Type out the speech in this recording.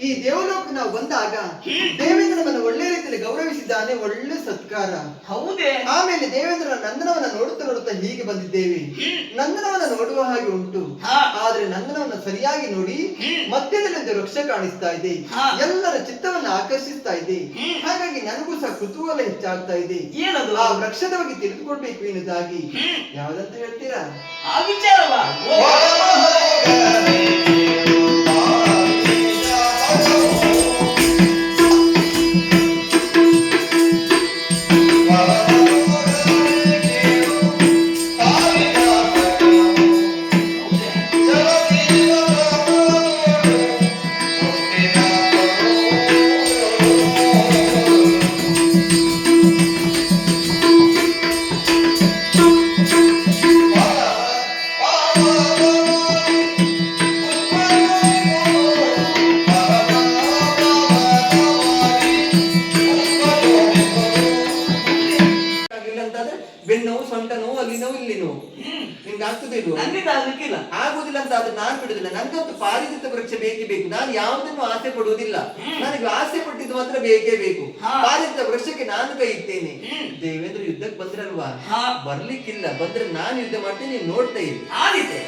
ಈ ದೇವಲೋಕ ನಾವು ಬಂದಾಗ ದೇವೇಂದ್ರ ನಮ್ಮನ್ನು ಒಳ್ಳೆ ರೀತಿಯಲ್ಲಿ ಗೌರವಿಸಿದ್ದಾನೆ, ಒಳ್ಳೆ ಸತ್ಕಾರ. ಹೌದೇ? ಆಮೇಲೆ ದೇವೇಂದ್ರ ನಂದನವನ್ನ ನೋಡುತ್ತಾ ಹೀಗೆ ಬಂದಿದ್ದೇವೆ. ನಂದನವನ್ನ ನೋಡುವ ಹಾಗೆ ಉಂಟು, ಆದ್ರೆ ನಂದನವನ್ನ ಸರಿಯಾಗಿ ನೋಡಿ ಮಧ್ಯದಲ್ಲಿ ಒಂದು ವೃಕ್ಷ ಕಾಣಿಸ್ತಾ ಇದೆ, ಎಲ್ಲರ ಚಿತ್ತವನ್ನ ಆಕರ್ಷಿಸ್ತಾ ಇದೆ. ಹಾಗಾಗಿ ನನಗೂ ಸಹ ಕುತೂಹಲ ಹೆಚ್ಚಾಗ್ತಾ ಇದೆ. ಏನದು? ಆ ವೃಕ್ಷದ ಬಗ್ಗೆ ತಿಳಿದುಕೊಳ್ಬೇಕು ಎನ್ನುವುದಾಗಿ. ಯಾವ್ದಂತ ಹೇಳ್ತೀರಾ? ಆ ವಿಚಾರವಾ? ಬೆನ್ನು ಸೊಂಟ ನೋವು, ಅಲ್ಲಿ ನೋವು, ಇಲ್ಲಿ ನೋವು, ನಿಮ್ಗೆ ಆಗ್ತದೆ ಇದು? ಆಗುದಿಲ್ಲ ಅಂತ ಆದ್ರೆ ನಾನು ಬಿಡುದಿಲ್ಲ. ನಂಗಂತೂ ಪಾರಿಜಾತ ವೃಕ್ಷ ಬೇಕೇ ಬೇಕು. ನಾನು ಯಾವುದನ್ನು ಆಸೆ ಪಡುವುದಿಲ್ಲ. ನನಗೆ ಆಸೆ ಪಟ್ಟಿದ್ದು ಮಾತ್ರ ಬೇಕೇ ಬೇಕು. ಪಾರಿಜಾತ ವೃಕ್ಷಕ್ಕೆ ನಾನು ಕೈ ಇರ್ತೇನೆ. ದೇವೇಂದ್ರ ಯುದ್ಧಕ್ಕೆ ಬಂದ್ರಲ್ವಾ? ಬರ್ಲಿಕ್ಕಿಲ್ಲ. ಬಂದ್ರೆ ನಾನು ಯುದ್ಧ ಮಾಡ್ತೇನೆ, ನೀನು ನೋಡ್ತಾ ಇರಿ. ಆದಿತೆ